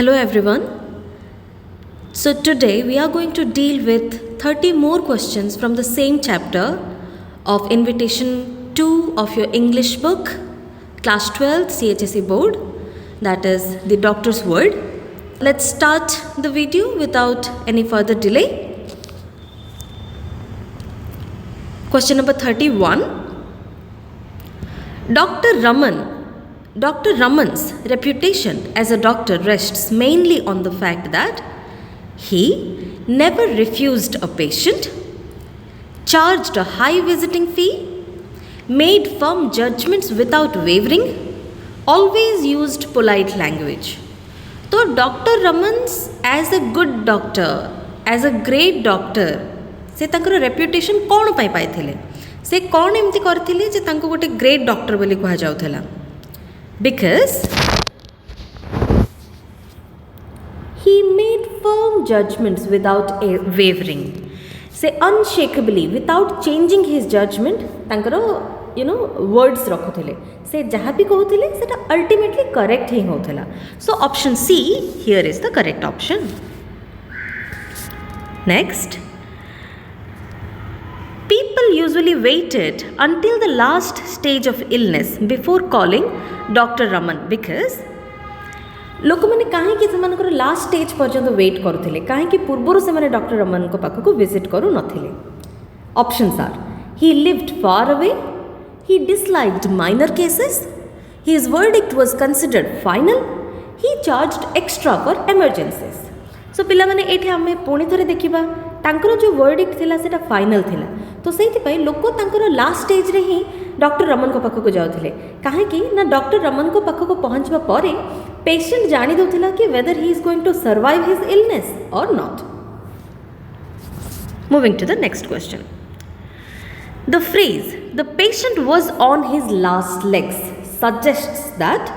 Hello everyone. So today we are going to deal with 30 more questions from the same chapter of invitation 2 of your English book, class 12 CHSE board, that is the doctor's word. Let's start the video without any further delay. Question number 31. Dr. Raman's reputation as a doctor rests mainly on the fact that he never refused a patient, charged a high visiting fee, made firm judgments without wavering, always used polite language. So Dr. Raman's as a good doctor, as a great doctor, से तांकर reputation कौन पाई पाइथिले से कौन एमती करथिले जे तांको गोटे great doctor बोली कहा जाउथला because he made firm judgments without wavering, say unshakably without changing his judgment तांकर words रखुथिले से जहाँ भी कहूथिले सेटा ultimately correct he होथला. So option C here is the correct option. Next, people usually waited until the last stage of illness before calling Dr. Raman because लोक मैंने कहीं से last stage पर्यंत वेट करुले कहीं पूर्वर से डॉक्टर रमन को पाखक विजिट करू नथिले. Options are he lived far away, he disliked minor cases, his verdict was considered final, he charged extra for emergencies. So पिला माने एठी आमे पुणी थरे देखिबा तांकर जो वर्डिक्ट थिला सेटा फाइनल थिला तो सेइथि लोक तांकर लास्ट स्टेज रे ही डॉक्टर रमन को पाखक जाउथिले काहेकि ना डॉक्टर रमन को पाखक पहुंचबा परे पेशेंट जानी दउथिला कि whether he is going to survive his illness or not. Moving to the next question. The phrase the patient was on his last legs suggests that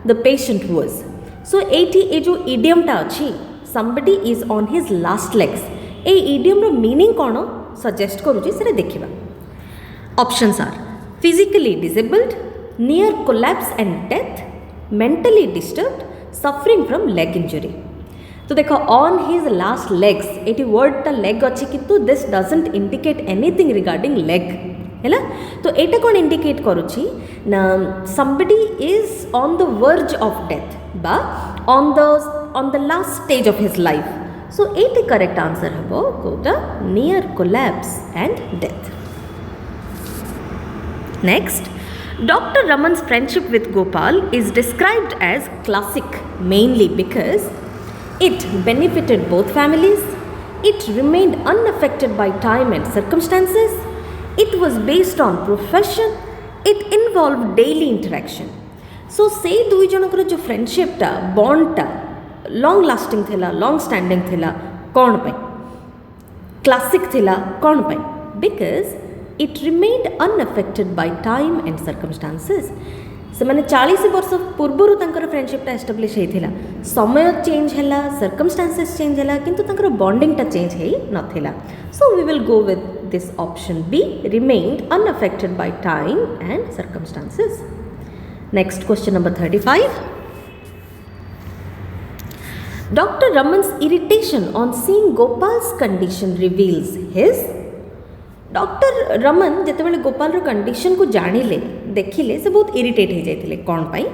the patient was. So एठी ए जो idiom टा अछि somebody is on his last legs, ए idiom रो meaning कौन suggest करूची से देखिबा. Options are physically disabled, near collapse and death, mentally disturbed, suffering from leg injury. तो देखो ऑन हिज लास्ट लेग्स एटी वर्ड ता लेग अछि किंतु this doesn't indicate anything regarding leg हैला. तो एटा कोन इंडिकेट करूची ना somebody is on the verge of death बा on the last stage of his life. So एटी करेक्ट आंसर हबो कोटा near collapse and death. Next, Dr. Raman's friendship with Gopal is described as classic mainly because it benefited both families, it remained unaffected by time and circumstances, it was based on profession, it involved daily interaction. So से दुई जनकर जो friendship टा bond टा long lasting थिला, long standing थिला कौन पे classic थिला कौन पे because it remained unaffected by time and circumstances. से माने 40 वर्ष पूर्वर तांकर फ्रेंडशिप टा एस्टाब्लिश हेथिला, समय चेंज हैला, सर्कमस्टांसेस चेंज हैला किंतु तांकर बॉन्डिंग टा चेंज हेई नथिला. So we will go with this option B, remained unaffected by time and circumstances. Next, question number 35. Dr. Raman's irritation on seeing Gopal's condition reveals his. Dr. Raman जेतेबेले गोपाल रो condition को जानिले देखिले से बहुत इरिटेट हो जाइतिले कोन पाई.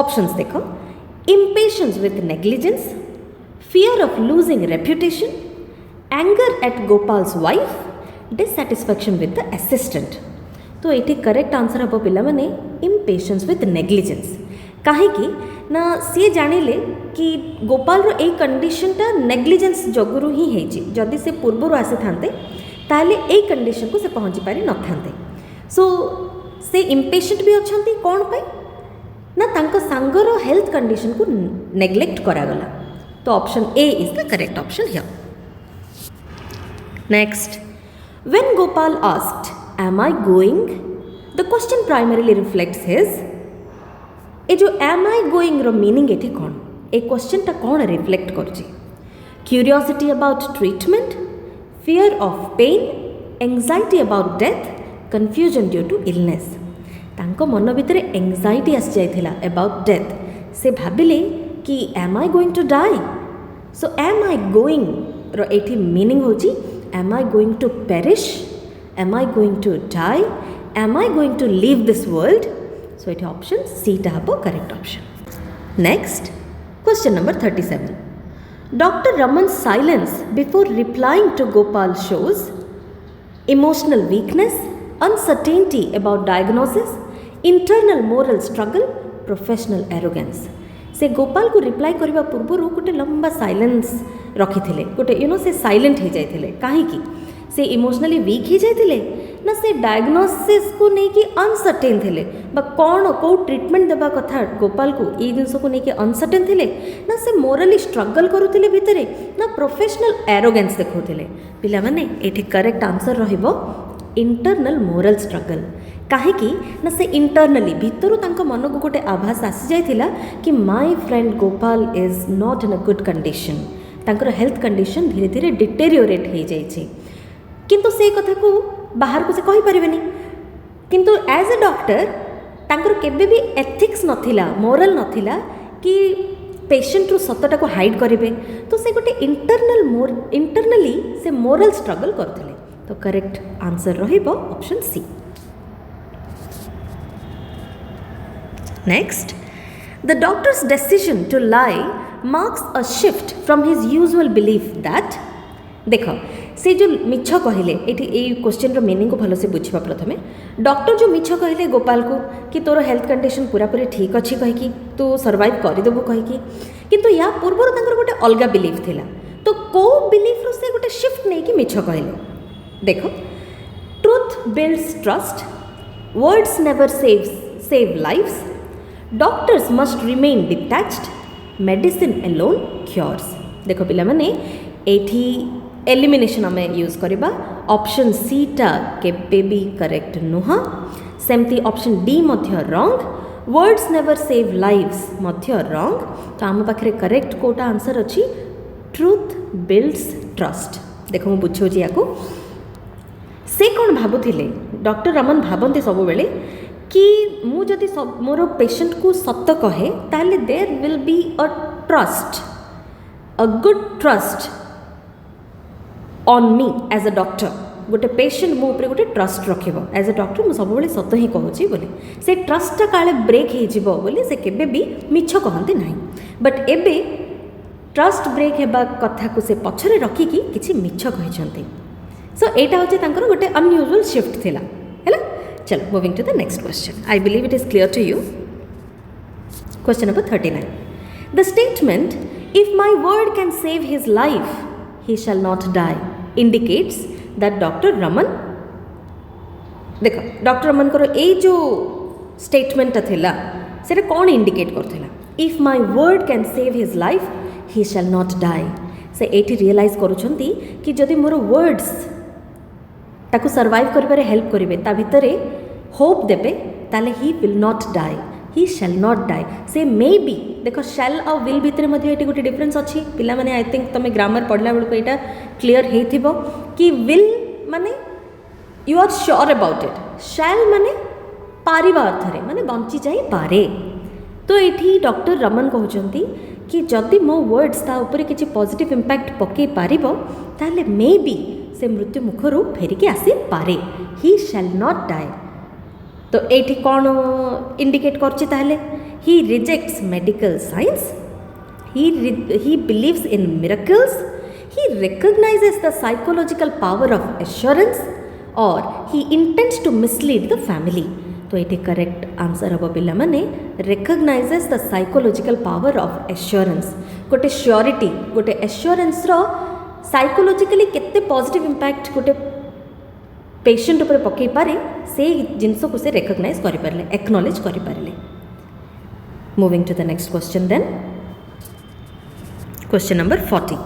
ऑप्शंस देखो impatience with negligence, fear of losing reputation, anger at Gopal's wife, dissatisfaction with the assistant. तो ये करेक्ट आंसर हम पिला माने इम्पेशेंस विथ नेग्लिजेंस कहीं ना सी जानिले कि गोपाल रो ए कंडीशनटा नेग्लिजेंस जगुरु ही हेची. जदि से पूर्वर आसी थांते ताले ए कंडीशन को से पहुंची पारि न थांते. सो से इम्पेशेंट भी अछंती कोन पाई ना तांको सांगर हेल्थ कंडीशन को नेग्लेक्ट करा गला. तो option A is the correct option here. Next, when Gopal asked am I going, the question primarily reflects his. ए जो am I going रो मीनिंग एठी कोन ए क्वेश्चन टा कोन रिफ्लेक्ट करछि. Curiosity about treatment, fear of pain, anxiety about death, confusion due to illness. तांको मन भितर एंजाइटी आसी जाइथिला अबाउट डेथ. से भाबिले कि am I going to die. So am I going रो एठी मीनिंग होची am I going to perish, am I going to die, am I going to leave this world. So एठी option C टा हबो correct option. Next question number 37. Dr. Raman's silence before replying to Gopal shows emotional weakness, uncertainty about diagnosis, internal moral struggle, professional arrogance. से गोपाल को reply करबा पूर्व गोटे लंबा silence रखी गोटे से साइलेंट हो जाते कहीं से इमोशनली वीक हो जाते ना से डायग्नोसिस को लेकिन अनसर्टेन थे कौन कौ ट्रिटमेंट देवा कथा गोपाल को ये जिनस को लेकिन अनसर्टेन थे ना से मोराली स्ट्रगल करुले भितर ना प्रोफेशनल एरोगेंस देखुले पिला माने एठी करेक्ट आंसर रहिबो इंटरनल मोरल स्ट्रगल. कहीं ना से इंटरनली भितर मन को गोटे आभास आसी जाइथिला कि my friend Gopal is not in a good condition. तांकर हेल्थ कंडीशन धीरे धीरे डिटेरियोरेट हो जाइए किंतु से कथा को बाहर को से कहि परिबेनी. किंतु एज ए डॉक्टर तांकर केबे भी एथिक्स नथिला, मोरल नथिला कि पेशेंट रू सतटा को हाइड करेंगे. तो से गोटे इंटरनली से मोरल स्ट्रगल करथिले. तो करेक्ट आंसर रहिबो option C. Next, the doctor's decision to lie marks a shift from his usual belief that. देख से जो मिछ कहले ये क्वेश्चन मीनिंग को भल से बुझा. प्रथमे डॉक्टर जो मिछ कहले गोपाल को कि तोर हेल्थ कंडीशन पूरापूरी ठीक अच्छी कहीकि तू सर्वाइव करदेबू कहीकि किंतु या पूर्व गोटे अलग बिलीफ थिला. तो को बिलीफ रो से गोटे शिफ्ट नहीं कि मिछ कहले. देख, truth builds trust, words never save lives, doctors must remain detached, medicine alone cures. देख पिला माने एठी एलिमिनेशन आम यूज करवा. ऑप्शन सी टा केबे भी करेक्ट नुह. सेमती ऑप्शन डी मध्य wrong, words never save lives मध्य रॉन्ग. तो आम पाखे करेक्ट कोटा आंसर अच्छी ट्रुथ बिल्ड्स ट्रस्ट. देख मु बुझाऊँ या से कौन भावुले डॉक्टर रमन भावती सब बेले कि मु जदि मोर पेशेंट को सत कहे ताले there will be a trust, a good trust on me as a doctor. गोटे पेशेंट मो ऊपर गोटे ट्रस्ट रखिबो एज अ डॉक्टर. मु सब सत ही कहूँ बोले से ट्रस्टा काले ब्रेक हो बोले से केबे भी मिछ कहते ना. बट एबे ट्रस्ट ब्रेक हेबा कथा को से पछरे रखिकी किछि मिछ कहते. सो एटा होचे तांकर गोटे अनयूजुअल शिफ्ट थिला हैला. चलो moving to the next question. I believe it is clear to you. Question number 39. The statement if my word can save his life he shall not die indicates that Dr. Raman. देख doctor Raman को ये जो statement थिला से कौन indicate करथिला. If my word can save his life he shall not die. से एठी रियलाइज करूछंती कि जदि मोर वर्ड्स ताको सर्वाइव करिबारे हेल्प करिवे ता भितरे होप देबे ताले he will not die, he shall not die. से मे बी देख शैल आ विल भितर ये गोटे डिफरेन्स अच्छी. पिला माने आई थिंक तुम ग्रामर पढ़ला बेलू यहाँ क्लीयर हो कि विल माने you are sure about it, shall माने पारिबा अर्थरे माने बंची जाई पारे. तो ये डॉक्टर रमन कहते कि जदि मो वर्ड्स ता ऊपर किसी पॉजिटिव इम्पैक्ट पकई पारिबो ताले मे बी से मृत्यु मुखरू फेरिकी आसी पारे. ही शैल नॉट डाई. तो ये कौन इंडिकेट करछि ताहले he rejects medical science, he believes in miracles, he recognizes the psychological power of assurance, or he intends to mislead the family. तो ये करेक्ट आंसर हम पिला माने recognizes the psychological power of assurance. गोटे surety गोटे assurance रो psychologically केते positive impact गोटे patient ऊपर पकई पारे से जिनस को से रिकग्नाइज कर पारे, एक्नॉलेज कर पारे. Moving to the next question then. Question number 40.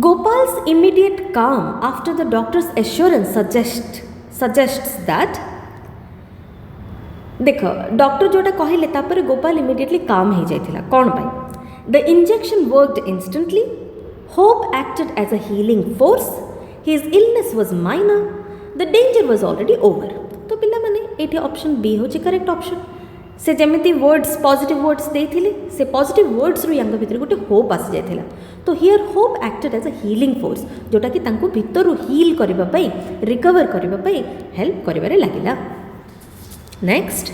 Gopal's immediate calm after the doctor's assurance suggests that. देख डॉक्टर जोटा कहले तापर गोपाल इमिडिएटली काम हो जाइथिला कौन पाई. The injection worked instantly, hope acted as a healing force, his illness was minor, the danger was already over. तो पिला माने एठी ऑप्शन बी होची करेक्ट ऑप्शन. से जमी वर्ड्स पॉजिटिव वर्ड्स देथिले से पॉजिटिव वर्ड्स रु यांग भितर गोटे होप आसी जाइथिला तो here hope acted as a healing force जोटा कि तांको भितर हील करबा पई रिकवर करबा पई हेल्प करिबारे लागिला. Next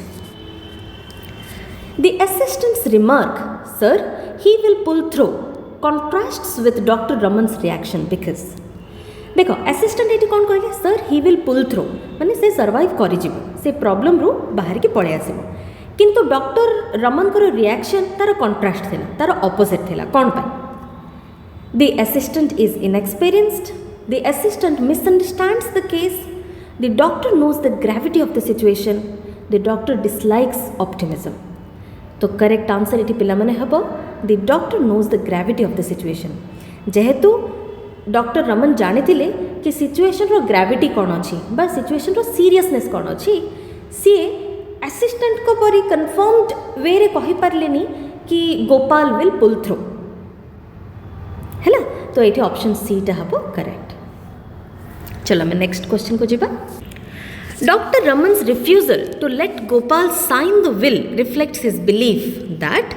the assistant's remark sir he will pull through contrasts with doctor Raman's reaction because देख असिस्टेंट ये कौन कहले sir he will pull through माने से सर्वाइव करि से प्रॉब्लम रु बाहर की पळे आसीबो किंतु डॉक्टर रमन को रिएक्शन तार कॉन्ट्रास्ट थिला तार ऑपोजिट थिला कौन पाई the assistant is inexperienced the assistant misunderstands the case the doctor knows the gravity of the situation the doctor dislikes optimism तो करेक्ट आंसर ये पिला माने हबो the doctor knows the gravity of the situation जेहेतु doctor Raman जानिथिले कि situation रो gravity कौन अच्छी बा सिचुएशन रो सीरियसनेस कौन अच्छी सी असिस्टेंट को परी कन्फर्म्ड वे रे कहि पारलेनी कि गोपाल विल पुल थ्रू हैला तो ये ऑप्शन सी टा हबो करेक्ट. चलो मैं नेक्स्ट क्वेश्चन को जीवा. Doctor Raman's refusal to let Gopal sign the will reflects his belief that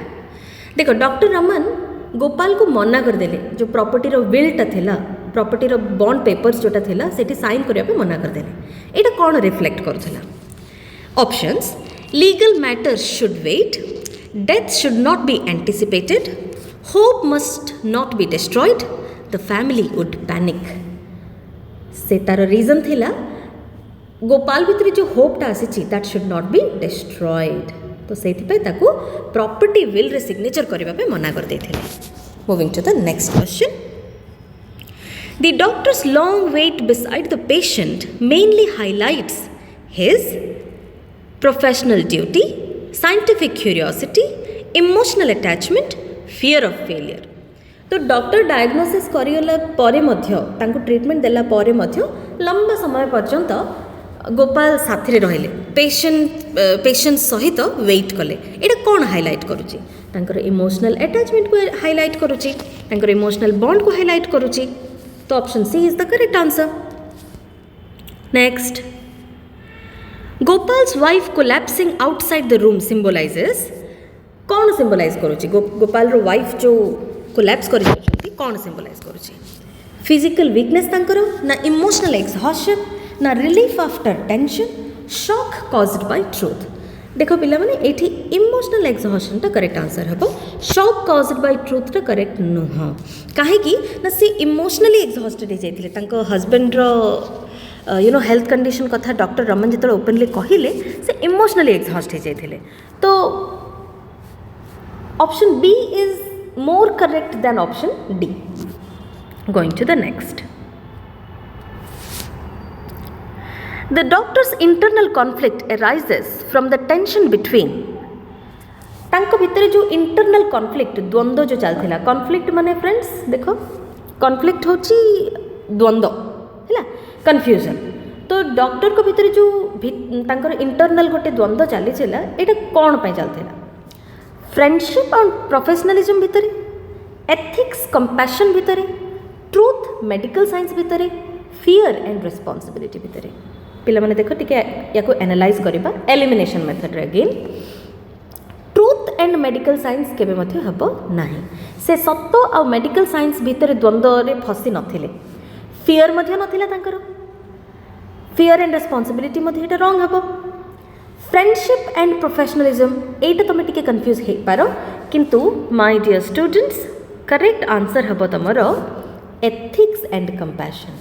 देखो डॉक्टर रमन गोपाल को मना करदेले जो प्रॉपर्टी रो विलटा थिला प्रॉपर्टी रो बॉन्ड पेपर्स जोटा थिला सेठी साइन करिया पे मना करदेले एटा कोन रिफ्लेक्ट करथला. Options legal matters should wait death should not be anticipated hope must not be destroyed the family would panic से तार रीजन थिला गोपाल भितर जो होपटा आसी that should not be destroyed तो से प्रॉपर्टी विल रे सिग्नेचर करने मना कर देथिले. Moving to the next question. The doctor's long wait beside the patient mainly highlights his professional duty scientific curiosity emotional attachment fear of failure तो doctor diagnosis करिगला परे मध्य तांको ट्रीटमेंट देला परे मध्य लंबा समय पर्यंत गोपाल साथी रहिले पेशेंट सहित वेट कले एटा कौन हाइलाइट करुची तांकर इमोशनल अटैचमेंट को हाइलाइट करुची तांकर इमोशनल बॉन्ड को हाइलाइट करुची तो option C is the correct answer. Next Gopal's wife collapsing outside the room symbolizes कौन सिंबलाइज करुची गोपाल रो वाइफ जो कोलैप्स करि छथि कौन सिंबलाइज करुची फिजिकल वीकनेस तांकर ना इमोशनल एक्सहॉशन ना relief after tension shock caused by truth देखो पिला माने एठी इमोशनल एक्सहॉशन टा करेक्ट आंसर हबो शॉक कॉज्ड बाय ट्रूथ टा करेक्ट नुह काहे कि ना से इमोशनली एक्सहॉस्टेड हे जाइथिले तांको हस्बैंड रो हेल्थ कंडीशन कथा डॉक्टर रमन जिते ओपनली कहले से इमोशनली एक्सहॉस्ट हो जाते तो option B is more correct than option D. Going to the next. The doctor's internal conflict arises from the tension between तांको भितर जो इंटरनल कॉन्फ्लिक्ट द्वंद्व जो चलता कॉन्फ्लिक्ट माने फ्रेंड्स देखो कॉन्फ्लिक्ट होची द्वंद्व है कन्फ्यूजन तो डॉक्टर को भितर जो तांकर इंटरनल गोटे द्वंद्व चली एटा कौन पे चलता फ्रेंडशिप और प्रोफेशनलिज्म भितर एथिक्स कंपैशन भितर ट्रूथ मेडिकल साइंस भितर फियर एंड रिस्पांसिबिलिटी भितर पिला माने देखो टिके याको एनालाइज करबा एलिमिनेशन मेथड रे again truth and medical science केबे मध्ये हबो नाही से सत्य और मेडिकल साइंस भितर द्वंद्व रे फसी नथिले फियर मध्य नथिला तांकर fear and responsibility Madhya Etah wrong हबो फ्रेंडशिप एंड प्रोफेशनलिज्म एटा तमे टिके कंफ्यूज हे पारो किंतु my dear students correct answer हबो तमरो एथिक्स एंड कंपैशन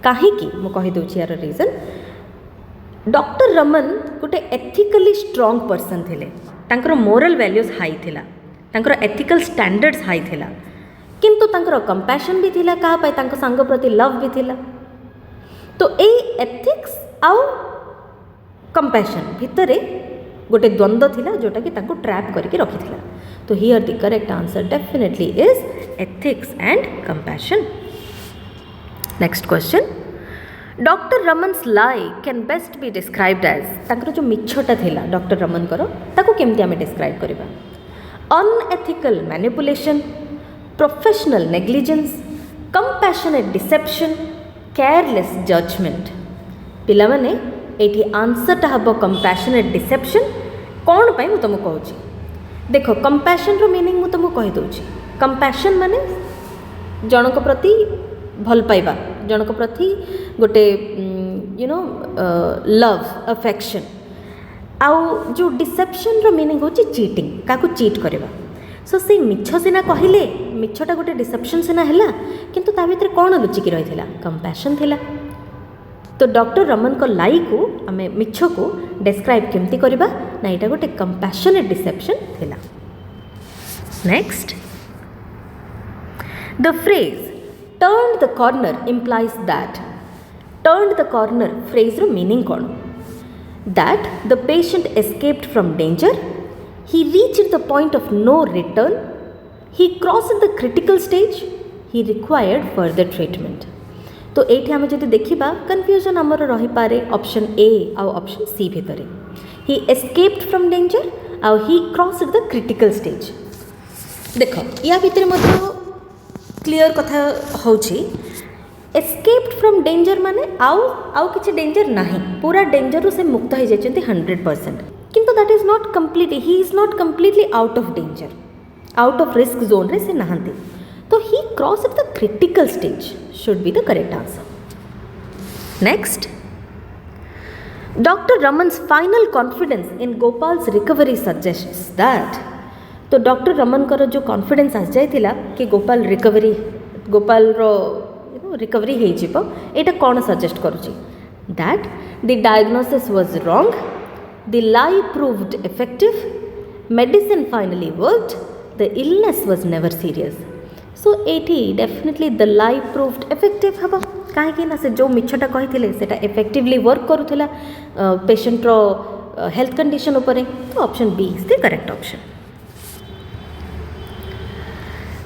काहे कि मु कहि दोछि यार रीजन डॉक्टर रमन गोटे एथिकली स्ट्रांग पर्सन थिले तांकर मोरल वैल्यूज हाई थिला तांकर एथिकल स्टैंडर्ड्स हाई थिला किंतु तांकर कंपैशन भी थिला कहा पाए तांको संग प्रति लव भी थिला तो ए एथिक्स आउ कंपैशन भितरे गोटे द्वंद्व थिला जोटा कि तांको ट्रैप करके रखी थिला तो here the correct answer definitely is ethics and compassion. Next question. Doctor Raman's lie can best be described as तांकर जो मिछटा थिला डॉक्टर रमन करो ताको केमती आमे डिस्क्राइब करबा unethical manipulation professional negligence compassionate deception careless judgment पिला माने एठी आंसर टा हबो कंपैशनेट डिसेप्शन कौन पाई मु तुमको कहूँ देख कंपैशन रो मीनिंग मु तुमको कहि दउछि कंपैशन माने जनक प्रति भल पाइबा जनक प्रति गोटे यू नो लव अफेक्शन आउ जो डिसेप्शन रो मीनिंग होची चीटिंग काकू चीट करबा सो से मिछ सिना कहले मिछटा गोटे डिसेप्शन सिना हैला किंतु ता भितर कोन लुचिकी रहिथिला कंपैशन थिला तो डॉक्टर रमन को लाई को आमे मिछ को डिस्क्राइब केमती करबा ना एटा गोटे कंपैशनेट डिसेप्शन थिला next the phrase turned the corner implies that turned the corner phrase ro meaning kon that the patient escaped from danger he reached the point of no return he crossed the critical stage he required further treatment तो एठी आमे जदि देखिबा confusion हमर रही पारे option A uh option C भितरे he escaped from danger आ he crossed the critical stage देखो या भितरे मत क्लियर कथा होची एस्केप्ड फ्रॉम डेंजर माने आउ किछि डेंजर नाही पूरा डेंजर रो से मुक्त हो जायछंती 100% किंतु that is not complete he is not completely out of danger out of risk zone रे से नहांती तो he crossed the critical stage should be the correct answer next doctor Raman's final confidence in Gopal's recovery suggests that तो doctor Raman कर जो confidence आस जाइथिला कि गोपाल रो recovery हो जिवो एटा कोन सजेस्ट करूची that the diagnosis was wrong the lie proved effective medicine finally worked the illness was never serious so एटी definitely the lie proved effective हबो काहे ना से जो मिछटा कहिथिले सेटा इफेक्टिवली वर्क करूथिला पेशेंट रो हेल्थ कंडीशन ऊपर तो option B is the correct option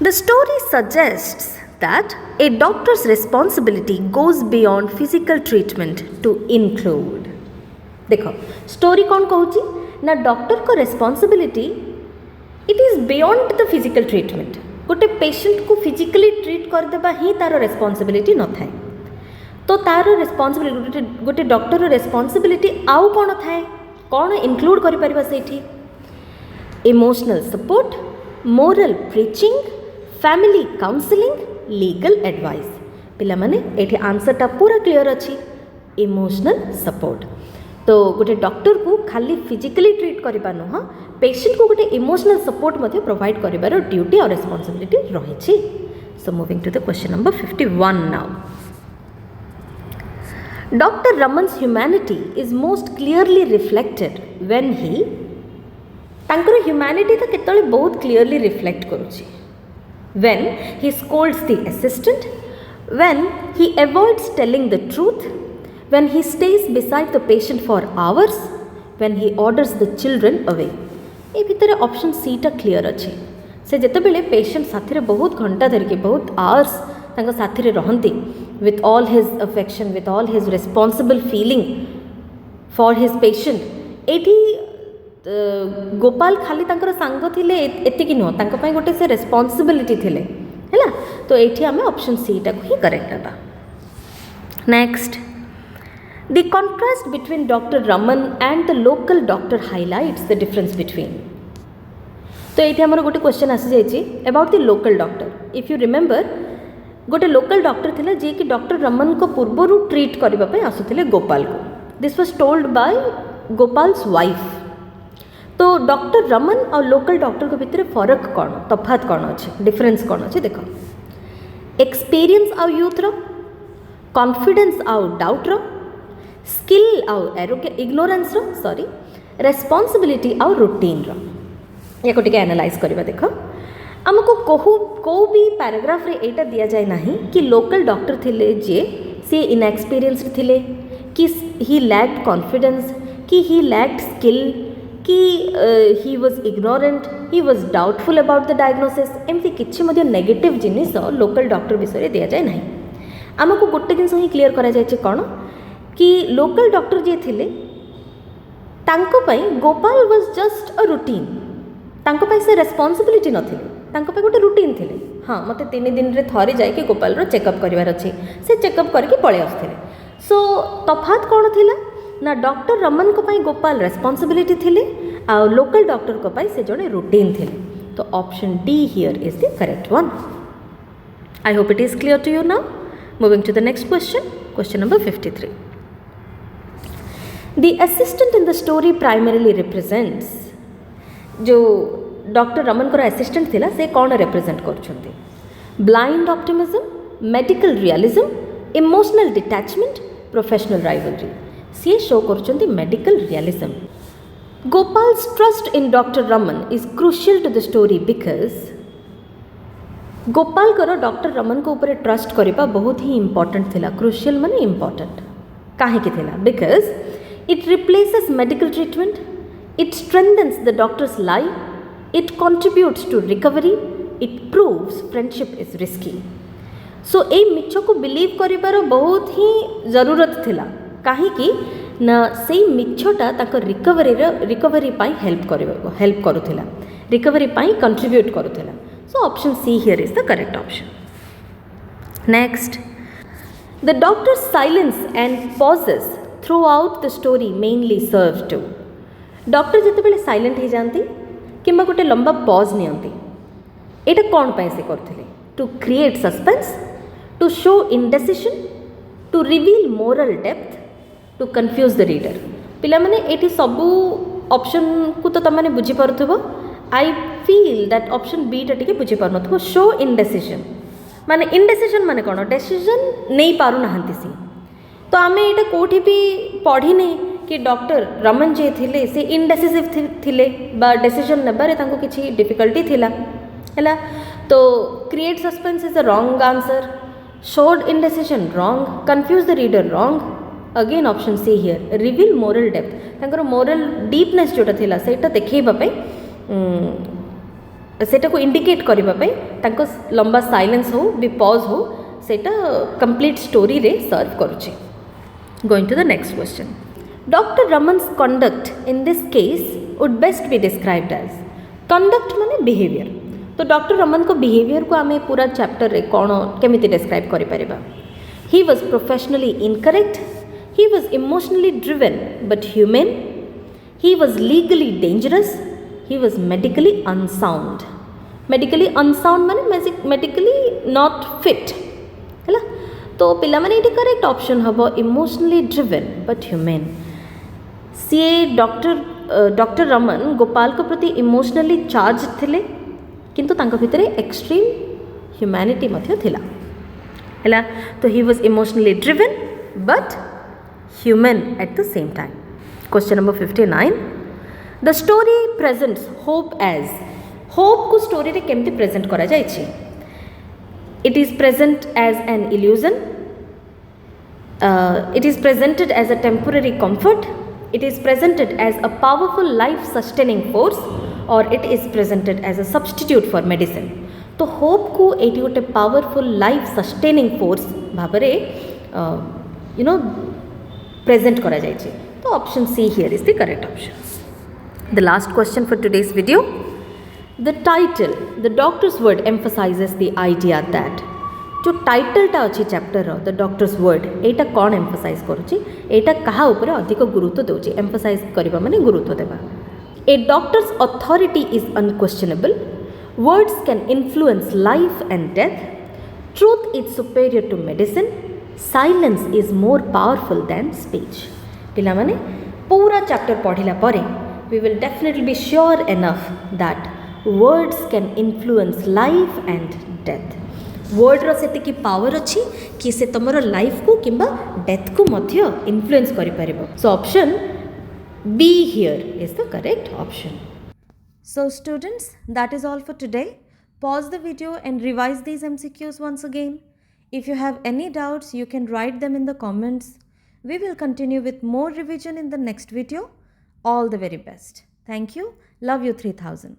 The story suggests that a doctor's responsibility goes beyond physical treatment to include देखो स्टोरी कौन कहूची ना डॉक्टर को responsibility it is beyond the physical treatment गोटे patient को physically treat करदेबा ही तार responsibility न थाए तो तार रेस्पॉन्सिबिलिटी गोटे डॉक्टर रेस्पॉन्सिबिलिटी आउ कौन थाए कौन इनक्लूड करि परिबा सेठी emotional support moral preaching family counselling legal advice पिला माने एठी आंसरटा पूरा क्लियर अच्छी इमोशनल सपोर्ट तो गोटे डॉक्टर को खाली फिजिकली ट्रीट करबा नुह पेशेंट को गोटे इमोशनल सपोर्ट मध्य प्रोवाइड करिबार ड्यूटी और रेस्पॉन्सिबिलिटी रही so moving to the question number 51 now doctor Raman's humanity is most clearly reflected when he तांकर ह्यूमैनिटी तो केतले बहुत क्लियरली रिफ्लेक्ट करूची when he scolds the assistant, when he avoids telling the truth, when he stays beside the patient for hours, when he orders the children away. ये भितर option C टा clear अच्छे से जिते बेले पेशेंट साथी रे बहुत घंटा धरिके बहुत आवर्स तांको साथी रे रहंती with all his affection with all his responsible feeling for his patient एठी गोपाल खाली तांकर सांग थिले एतिकी नुह तांको पई गोटे से रेस्पॉन्सिबिलिटी थिले हैला तो एठी हमें ऑप्शन सी टा को ही करेक्ट हबा next the contrast between doctor Raman and the local doctor highlights the difference between तो एठी हमर गोटे क्वेश्चन आसी जायछि about the local doctor if you remember गोटे लोकल डॉक्टर थिले जे कि डॉक्टर रमन को पूर्वरु ट्रीट करबा पई आसुथिले गोपाल को this was told by गोपाल्स wife तो डॉक्टर रमन और लोकल डॉक्टर के भितर फरक कौन तफात कौन अच्छे डिफरेंस कौन अच्छे देख एक्सपीरियंस आउ यूथ रो कॉन्फिडेंस आउ डाउट रो स्किल आउ इग्नोरेंस रो सॉरी रेस्पॉन्सिबिलिटी आउ रूटीन रो या को टिके एनालाइज करबा देखो हमको को भी पैराग्राफ रे एटा दिया जाए नहीं कि लोकल डॉक्टर थिले जे से इनएक्सपीरियंस्ड थिले कि ही लैक्ड कॉन्फिडेंस कि ही लैक्ड स्किल कि he was ignorant he was doubtful about the diagnosis एमती किछि मध्ये नेगेटिव जिनिस लोकल डॉक्टर विषय दिया जाए नहीं आमको गोटे जिनस ही क्लियर करा जाय कौन कि लोकल डॉक्टर जे थिले तांको पई Gopal was just a routine तांको पई से रेस्पॉन्सिबिलिटी नथिले तांको पई गोटे रूटीन थिले हाँ मते 3 दिन रे थरी जाय कि गोपाल रो चेकअप करिवार अछि से चेकअप करके पळे आस्थिले सो तफात कौन थिला ना डॉक्टर रमन को पाई गोपाल रेस्पॉन्सिबिलिटी थिले लोकल डॉक्टर को पाई से जड़े रूटीन थे. तो option D here is the correct one. I hope it is clear to you now. Moving to the next question, question number 53. The assistant in the story primarily represents, जो doctor Raman को assistant थिला से कौन represent करछन्ते? Blind optimism, medical realism, emotional detachment, professional rivalry. सी show करछन्ते medical realism. Gopal's trust in Dr. Raman is crucial to the story because Gopal कर doctor Raman को ऊपर ट्रस्ट करवा बहुत ही इंपॉर्टेंट थिला. क्रुशियल माने इंपॉर्टेंट काहे कि थिला? Because it replaces medical treatment, it strengthens the doctor's life, it contributes to recovery, it proves friendship is risky. So ए मिछ को बिलीव करिबार बहुत ही जरूरत थिला. काहे कि ना से मिछटा ताको recovery pi help करुथिला, recovery pi contribute करुथिला. So option C here is the correct option. Next, the doctor's silence and pauses throughout the story mainly serve to. Doctor जितेबाला साइलेंट हो जाती कि गोटे लंबा पॉज नियंती, एटा कौन पाई से करथिले? To create suspense, to show indecision, to reveal moral depth, to confuse the reader. पिला माने एटी सबू ऑप्शन को तो तमाने बुझी पारुथबो. I feel that option B टा टिके बुझी पार नथबो. शो इनडेसिशन माने इनडेसिशन माने कोन? डिसीजन नहीं पारु नाहंती सी. तो आमे एटा कोठी भी पढ़ी नहीं कि डॉक्टर रमन जे थिले से इनडेसिसिव थिले बा डिसीजन नेबारे तांको किछि डिफिकल्टी थिला हैला. To create suspense is a wrong answer, show indecision wrong, confuse the reader wrong. Again option C here. Reveal moral depth, तांकर मोरल डीपनेस जोटा थिला सेटा देखैबा पे सेटा को इंडिकेट करने तांको लंबा साइलेंस हो बी पॉज हो सेटा कंप्लीट स्टोरी रे सर्व करुचे. Going to the next question. Doctor Raman's conduct in this case would best be described as. Conduct माने बिहेवियर. तो डॉक्टर रमन को बिहेवियर को आमे पूरा चैप्टर रे कौन केमिति डिस्क्राइब करि परिबा? He was professionally incorrect, he was emotionally driven but human, he was legally dangerous, he was medically unsound. medically unsound माने medically not fit हैला. तो पिला माने एटी करेक्ट ऑप्शन हबो इमोशनली ड्रिवन बट ह्यूमन. सी डॉक्टर रमन गोपाल को प्रति इमोशनली चार्ज थिले किंतु तांको भितरे एक्सट्रीम ह्यूमैनिटी मध्य थिला हैला. तो ही was emotionally driven but human at the same time. Question number 59. The story presents hope as. hope को story रे केमती present करा जायछि? It is present as an illusion. It is presented as a temporary comfort. It is presented as a powerful life-sustaining force, or it is presented as a substitute for medicine. तो hope को eighty गोटे powerful life-sustaining force भाबरे present करा जायछि. तो option C here is the correct option. The last question for today's video. The title, the doctor's word emphasizes the idea that जो title टा अच्छी chapter रो the doctor's word एटा कौन emphasise करुची? एटा कहा ऊपर अधिक गुरुत्व देउची? एम्फसाइज करबा माने गुरुत्व देबा. A doctor's authority is unquestionable. Words can influence life and death. Truth is superior to medicine. Silence is more powerful than speech. पिला माने पूरा चैप्टर पढ़िला परे we will definitely be sure enough that words can influence life and death. word रो सेति की power अछि कि से तमरो life को किंबा डेथ को मध्य इन्फ्लुएंस करि परिबो. So option B here is the correct option. So students, that is all for today. Pause the video and revise these MCQs once again. If you have any doubts, you can write them in the comments. We will continue with more revision in the next video. All the very best. Thank you. Love you 3000.